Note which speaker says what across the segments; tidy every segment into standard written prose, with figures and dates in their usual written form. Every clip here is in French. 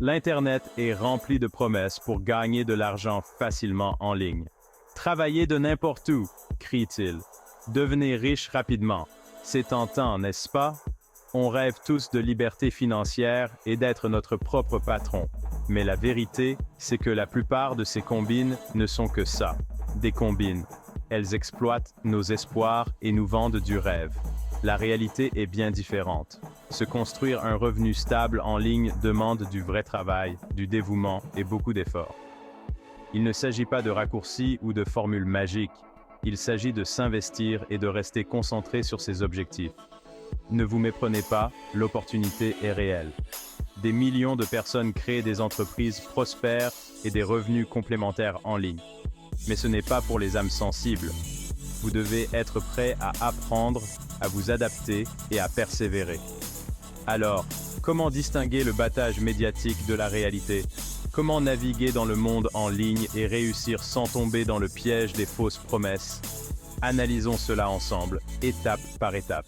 Speaker 1: L'Internet est rempli de promesses pour gagner de l'argent facilement en ligne. Travaillez de n'importe où, crie-t-il. Devenez riche rapidement. C'est tentant, n'est-ce pas? On rêve tous de liberté financière et d'être notre propre patron. Mais la vérité, c'est que la plupart de ces combines ne sont que ça, des combines. Elles exploitent nos espoirs et nous vendent du rêve. La réalité est bien différente. Se construire un revenu stable en ligne demande du vrai travail, du dévouement et beaucoup d'efforts. Il ne s'agit pas de raccourcis ou de formules magiques. Il s'agit de s'investir et de rester concentré sur ses objectifs. Ne vous méprenez pas, l'opportunité est réelle. Des millions de personnes créent des entreprises prospères et des revenus complémentaires en ligne. Mais ce n'est pas pour les âmes sensibles. Vous devez être prêt à apprendre, à vous adapter et à persévérer. Alors, comment distinguer le battage médiatique de la réalité? Comment naviguer dans le monde en ligne et réussir sans tomber dans le piège des fausses promesses? Analysons cela ensemble, étape par étape.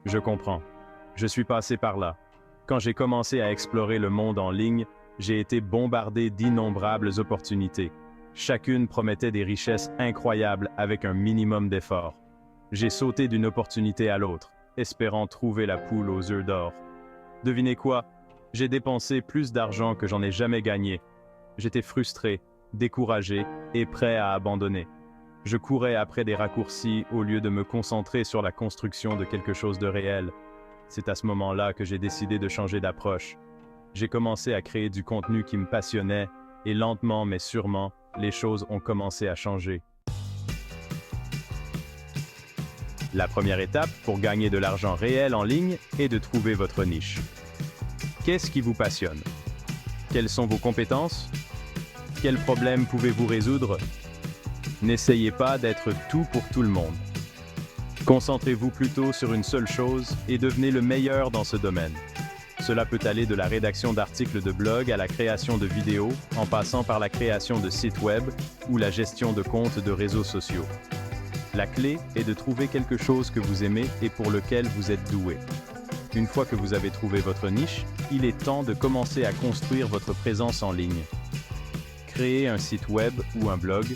Speaker 1: Je comprends. Je suis passé par là. Quand j'ai commencé à explorer le monde en ligne, j'ai été bombardé d'innombrables opportunités. Chacune promettait des richesses incroyables avec un minimum d'effort. J'ai sauté d'une opportunité à l'autre, espérant trouver la poule aux œufs d'or. Devinez quoi? J'ai dépensé plus d'argent que j'en ai jamais gagné. J'étais frustré, découragé et prêt à abandonner. Je courais après des raccourcis au lieu de me concentrer sur la construction de quelque chose de réel. C'est à ce moment-là que j'ai décidé de changer d'approche. J'ai commencé à créer du contenu qui me passionnait et lentement mais sûrement, les choses ont commencé à changer. La première étape pour gagner de l'argent réel en ligne est de trouver votre niche. Qu'est-ce qui vous passionne? Quelles sont vos compétences? Quels problèmes pouvez-vous résoudre? N'essayez pas d'être tout pour tout le monde. Concentrez-vous plutôt sur une seule chose et devenez le meilleur dans ce domaine. Cela peut aller de la rédaction d'articles de blog à la création de vidéos, en passant par la création de sites web ou la gestion de comptes de réseaux sociaux. La clé est de trouver quelque chose que vous aimez et pour lequel vous êtes doué. Une fois que vous avez trouvé votre niche, il est temps de commencer à construire votre présence en ligne. Créez un site web ou un blog,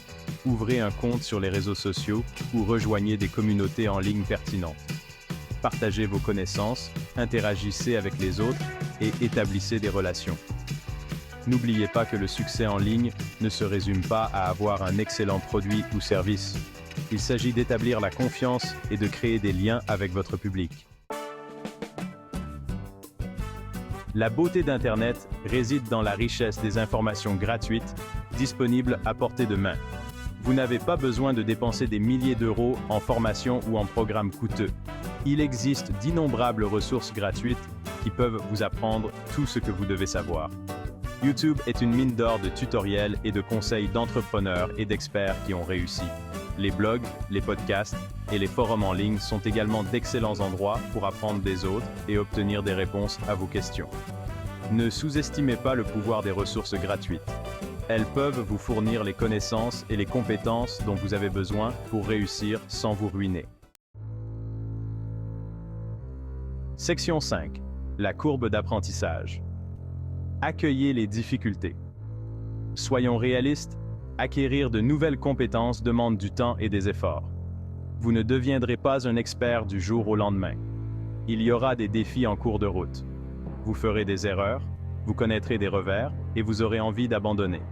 Speaker 1: ouvrez un compte sur les réseaux sociaux ou rejoignez des communautés en ligne pertinentes. Partagez vos connaissances, interagissez avec les autres et établissez des relations. N'oubliez pas que le succès en ligne ne se résume pas à avoir un excellent produit ou service. Il s'agit d'établir la confiance et de créer des liens avec votre public. La beauté d'Internet réside dans la richesse des informations gratuites, disponibles à portée de main. Vous n'avez pas besoin de dépenser des milliers d'euros en formation ou en programmes coûteux. Il existe d'innombrables ressources gratuites qui peuvent vous apprendre tout ce que vous devez savoir. YouTube est une mine d'or de tutoriels et de conseils d'entrepreneurs et d'experts qui ont réussi. Les blogs, les podcasts et les forums en ligne sont également d'excellents endroits pour apprendre des autres et obtenir des réponses à vos questions. Ne sous-estimez pas le pouvoir des ressources gratuites. Elles peuvent vous fournir les connaissances et les compétences dont vous avez besoin pour réussir sans vous ruiner. Section 5. La courbe d'apprentissage. Accueillez les difficultés. Soyons réalistes, acquérir de nouvelles compétences demande du temps et des efforts. Vous ne deviendrez pas un expert du jour au lendemain. Il y aura des défis en cours de route. Vous ferez des erreurs, vous connaîtrez des revers et vous aurez envie d'abandonner.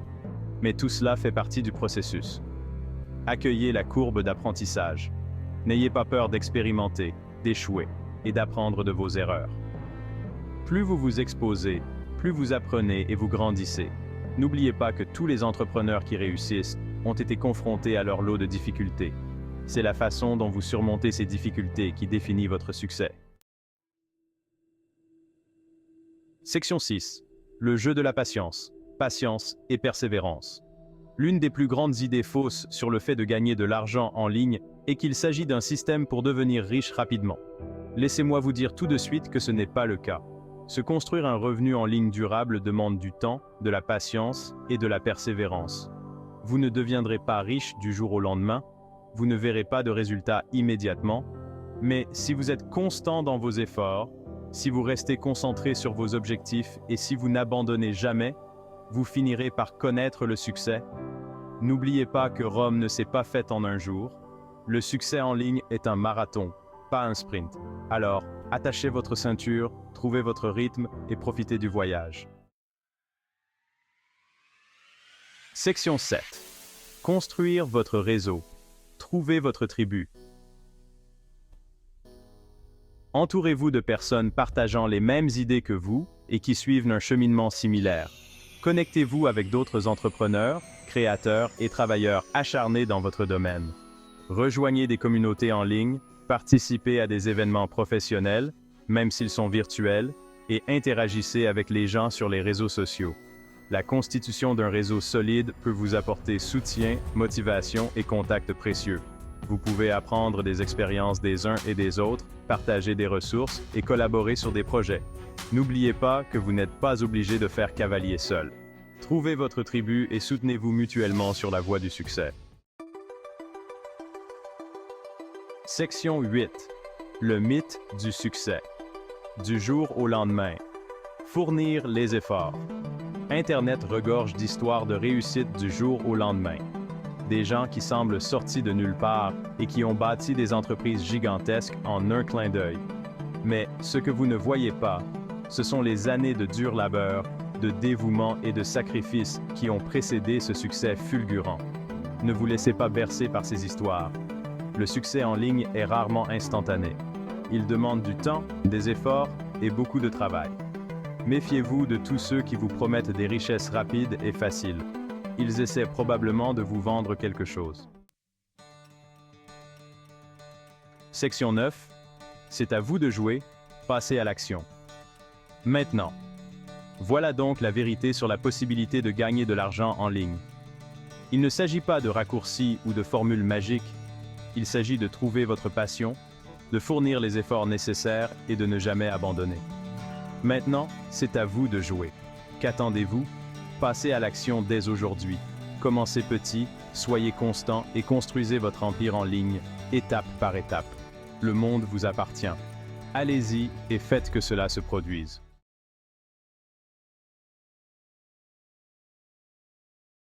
Speaker 1: Mais tout cela fait partie du processus. Accueillez la courbe d'apprentissage. N'ayez pas peur d'expérimenter, d'échouer et d'apprendre de vos erreurs. Plus vous vous exposez, plus vous apprenez et vous grandissez. N'oubliez pas que tous les entrepreneurs qui réussissent ont été confrontés à leur lot de difficultés. C'est la façon dont vous surmontez ces difficultés qui définit votre succès. Section 6. Le jeu de la patience. Patience et persévérance. L'une des plus grandes idées fausses sur le fait de gagner de l'argent en ligne est qu'il s'agit d'un système pour devenir riche rapidement. Laissez-moi vous dire tout de suite que ce n'est pas le cas. Se construire un revenu en ligne durable demande du temps, de la patience et de la persévérance. Vous ne deviendrez pas riche du jour au lendemain, vous ne verrez pas de résultats immédiatement, mais si vous êtes constant dans vos efforts, Si vous restez concentré sur vos objectifs et si vous n'abandonnez jamais, vous finirez par connaître le succès. N'oubliez pas que Rome ne s'est pas faite en un jour. Le succès en ligne est un marathon, pas un sprint. Alors, attachez votre ceinture, trouvez votre rythme et profitez du voyage. Section 7. Construire votre réseau. Trouvez votre tribu. Entourez-vous de personnes partageant les mêmes idées que vous et qui suivent un cheminement similaire. Connectez-vous avec d'autres entrepreneurs, créateurs et travailleurs acharnés dans votre domaine. Rejoignez des communautés en ligne, participez à des événements professionnels, même s'ils sont virtuels, et interagissez avec les gens sur les réseaux sociaux. La constitution d'un réseau solide peut vous apporter soutien, motivation et contacts précieux. Vous pouvez apprendre des expériences des uns et des autres, partager des ressources et collaborer sur des projets. N'oubliez pas que vous n'êtes pas obligé de faire cavalier seul. Trouvez votre tribu et soutenez-vous mutuellement sur la voie du succès. Section 8. Le mythe du succès. Du jour au lendemain. Fournir les efforts. Internet regorge d'histoires de réussite du jour au lendemain. Des gens qui semblent sortis de nulle part et qui ont bâti des entreprises gigantesques en un clin d'œil. Mais ce que vous ne voyez pas, ce sont les années de dur labeur, de dévouement et de sacrifice qui ont précédé ce succès fulgurant. Ne vous laissez pas bercer par ces histoires. Le succès en ligne est rarement instantané. Il demande du temps, des efforts et beaucoup de travail. Méfiez-vous de tous ceux qui vous promettent des richesses rapides et faciles. Ils essaient probablement de vous vendre quelque chose. Section 9. C'est à vous de jouer, passez à l'action. Maintenant. Voilà donc la vérité sur la possibilité de gagner de l'argent en ligne. Il ne s'agit pas de raccourcis ou de formules magiques. Il s'agit de trouver votre passion, de fournir les efforts nécessaires et de ne jamais abandonner. Maintenant, c'est à vous de jouer. Qu'attendez-vous? Passez à l'action dès aujourd'hui. Commencez petit, soyez constant et construisez votre empire en ligne, étape par étape. Le monde vous appartient. Allez-y et faites que cela se produise.